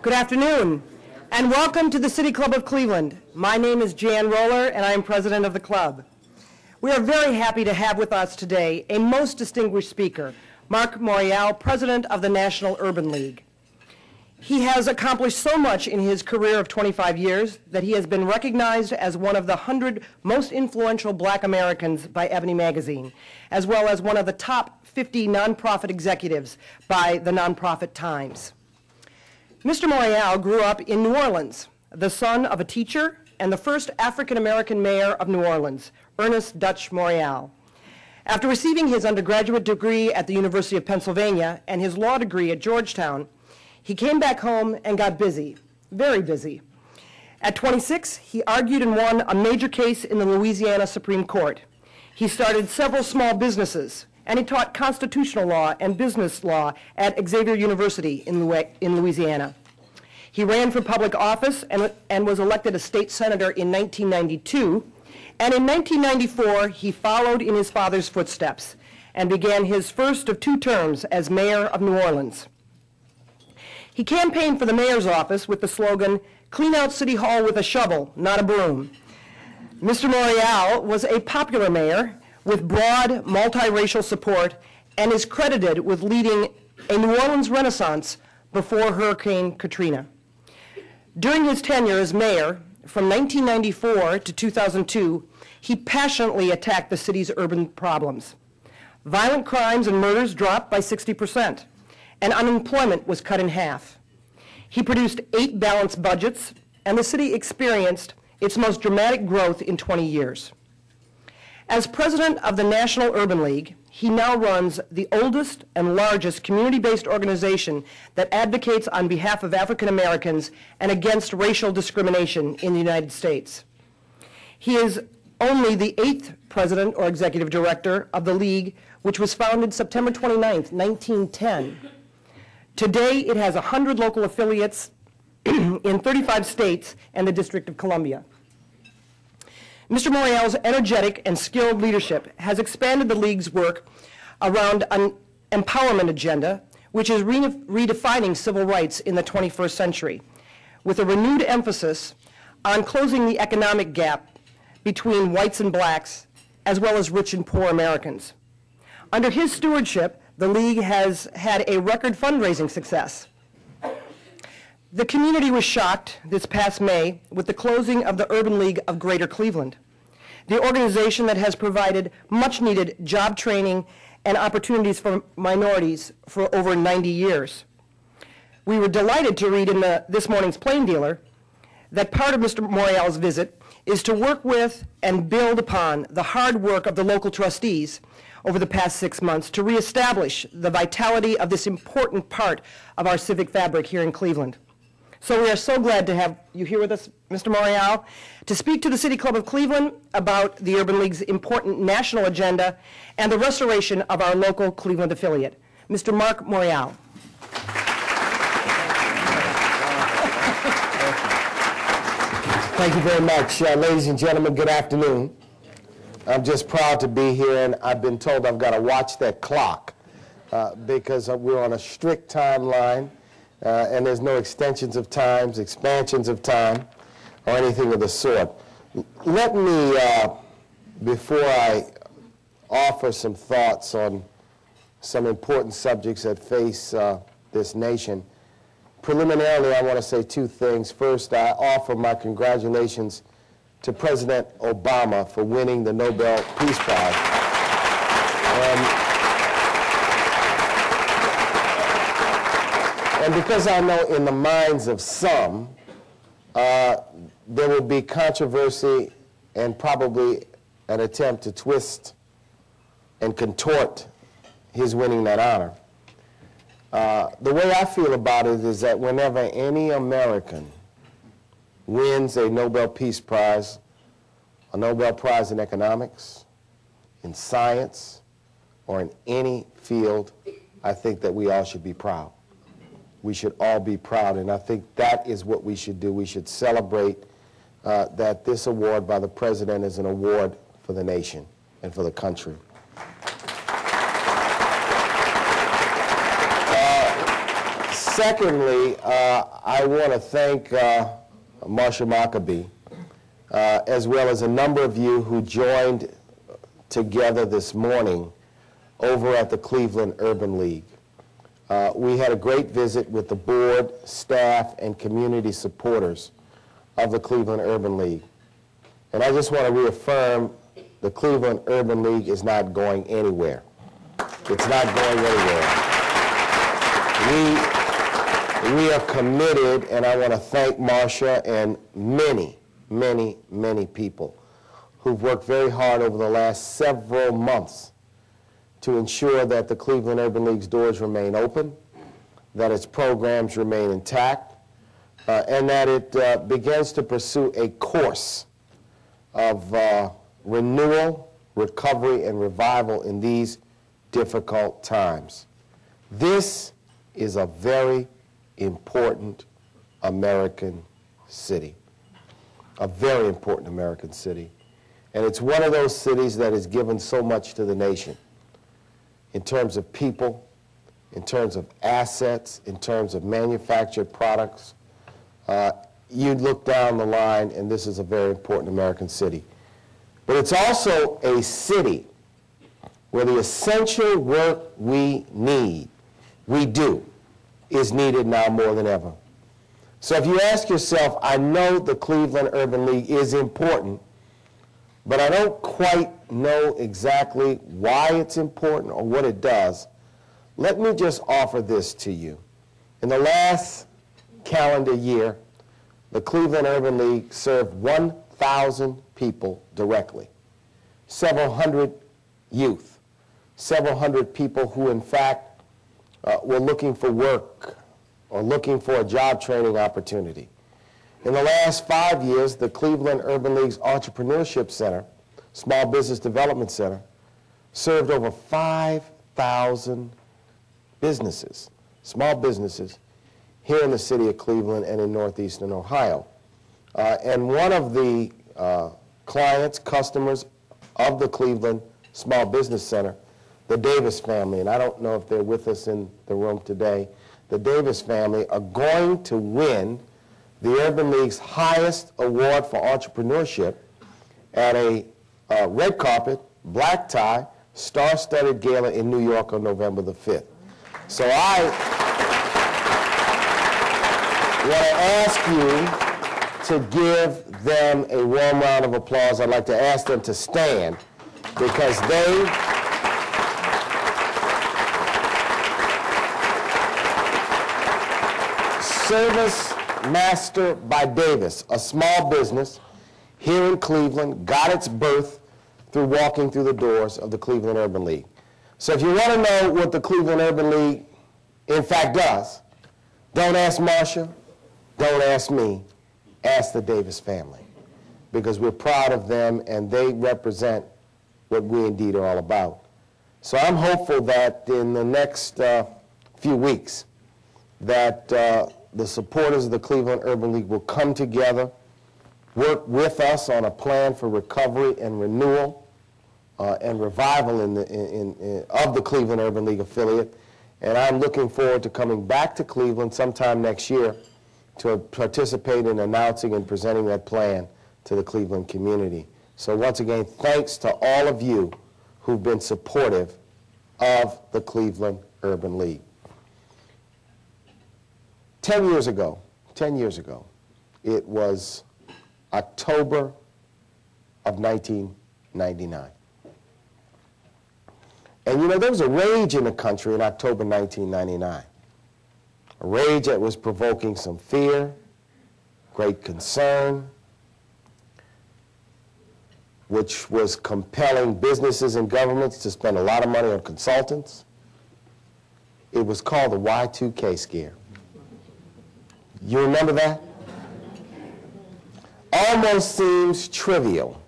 Good afternoon, and welcome to the City Club of Cleveland. My name is Jan Roller, and I am president of the club. We are very happy to have with us today a most distinguished speaker, Marc Morial, president of the National Urban League. He has accomplished so much in his career of 25 years that he has been recognized as one of the 100 most influential Black Americans by Ebony magazine, as well as one of the top 50 nonprofit executives by the Nonprofit Times. Mr. Morial grew up in New Orleans, the son of a teacher and the first African-American mayor of New Orleans, Ernest Dutch Morial. After receiving his undergraduate degree at the University of Pennsylvania and his law degree at Georgetown, he came back home and got busy, very busy. At 26, he argued and won a major case in the Louisiana Supreme Court. He started several small businesses, and he taught constitutional law and business law at Xavier University in Louisiana. He ran for public office and was elected a state senator in 1992, and in 1994 he followed in his father's footsteps and began his first of 2 terms as mayor of New Orleans. He campaigned for the mayor's office with the slogan, "Clean out City Hall with a shovel, not a broom." Mr. Morial was a popular mayor with broad multiracial support and is credited with leading a New Orleans renaissance before Hurricane Katrina. During his tenure as mayor, from 1994 to 2002, he passionately attacked the city's urban problems. Violent crimes and murders dropped by 60%, and unemployment was cut in half. He produced 8 balanced budgets, and the city experienced its most dramatic growth in 20 years. As president of the National Urban League, he now runs the oldest and largest community-based organization that advocates on behalf of African Americans and against racial discrimination in the United States. He is only the 8th president or executive director of the League, which was founded September 29, 1910. Today, it has 100 local affiliates in 35 states and the District of Columbia. Mr. Morial's energetic and skilled leadership has expanded the League's work around an empowerment agenda, which is redefining civil rights in the 21st century, with a renewed emphasis on closing the economic gap between whites and blacks, as well as rich and poor Americans. Under his stewardship, the League has had a record fundraising success. The community was shocked this past May with the closing of the Urban League of Greater Cleveland, the organization that has provided much-needed job training and opportunities for minorities for over 90 years. We were delighted to read in this morning's Plain Dealer that part of Mr. Morial's visit is to work with and build upon the hard work of the local trustees over the past 6 months to reestablish the vitality of this important part of our civic fabric here in Cleveland. So we are so glad to have you here with us, Mr. Morial, to speak to the City Club of Cleveland about the Urban League's important national agenda and the restoration of our local Cleveland affiliate. Mr. Marc Morial. Thank you very much. Ladies and gentlemen, good afternoon. I'm just proud to be here, and I've been told I've got to watch that clock because we're on a strict timeline. And there's no extensions of times, expansions of time, or anything of the sort. Let me, before I offer some thoughts on some important subjects that face this nation, preliminarily I want to say 2 things. First, I offer my congratulations to President Obama for winning the Nobel Peace Prize. And because I know in the minds of some, there will be controversy and probably an attempt to twist and contort his winning that honor. The way I feel about it is that whenever any American wins a Nobel Peace Prize, a Nobel Prize in economics, in science, or in any field, I think that we all should be proud. We should all be proud, and I think that is what we should do. We should celebrate that this award by the President is an award for the nation and for the country. Secondly, I want to thank Marsha Maccabee, as well as a number of you who joined together this morning over at the Cleveland Urban League. We had a great visit with the board, staff, and community supporters of the Cleveland Urban League. And I just want to reaffirm the Cleveland Urban League is not going anywhere. It's not going anywhere. We are committed, and I want to thank Marsha and many, many, many people who've worked very hard over the last several months to ensure that the Cleveland Urban League's doors remain open, that its programs remain intact, and that it begins to pursue a course of renewal, recovery, and revival in these difficult times. This is a very important American city, a very important American city. And it's one of those cities that has given so much to the nation in terms of people, in terms of assets, in terms of manufactured products. You look down the line, and this is a very important American city. But it's also a city where the essential work we do, is needed now more than ever. So if you ask yourself, I know the Cleveland Urban League is important, but I don't quite know exactly why it's important or what it does, let me just offer this to you. In the last calendar year, the Cleveland Urban League served 1,000 people directly, several hundred youth, several hundred people who, in fact, were looking for work or looking for a job training opportunity. In the last 5 years, the Cleveland Urban League's Entrepreneurship Center, Small Business Development Center, served over 5,000 businesses, small businesses, here in the city of Cleveland and in northeastern Ohio. And one of the clients, customers of the Cleveland Small Business Center, the Davis family, and I don't know if they're with us in the room today, the Davis family are going to win the Urban League's highest award for entrepreneurship at a red carpet, black tie, star-studded gala in New York on November the 5th. So I want to ask you to give them a warm round of applause. I'd like to ask them to stand because they Service Master by Davis, a small business here in Cleveland, got its birth through walking through the doors of the Cleveland Urban League. So if you want to know what the Cleveland Urban League in fact does, don't ask Marsha, don't ask me, ask the Davis family, because we're proud of them and they represent what we indeed are all about. So I'm hopeful that in the next few weeks that the supporters of the Cleveland Urban League will come together, work with us on a plan for recovery and renewal and revival of the Cleveland Urban League affiliate. And I'm looking forward to coming back to Cleveland sometime next year to participate in announcing and presenting that plan to the Cleveland community. So once again, thanks to all of you who've been supportive of the Cleveland Urban League. 10 years ago, it was October of 1999. And you know, there was a rage in the country in October 1999. A rage that was provoking some fear, great concern, which was compelling businesses and governments to spend a lot of money on consultants. It was called the Y2K scare. You remember that? Almost seems trivial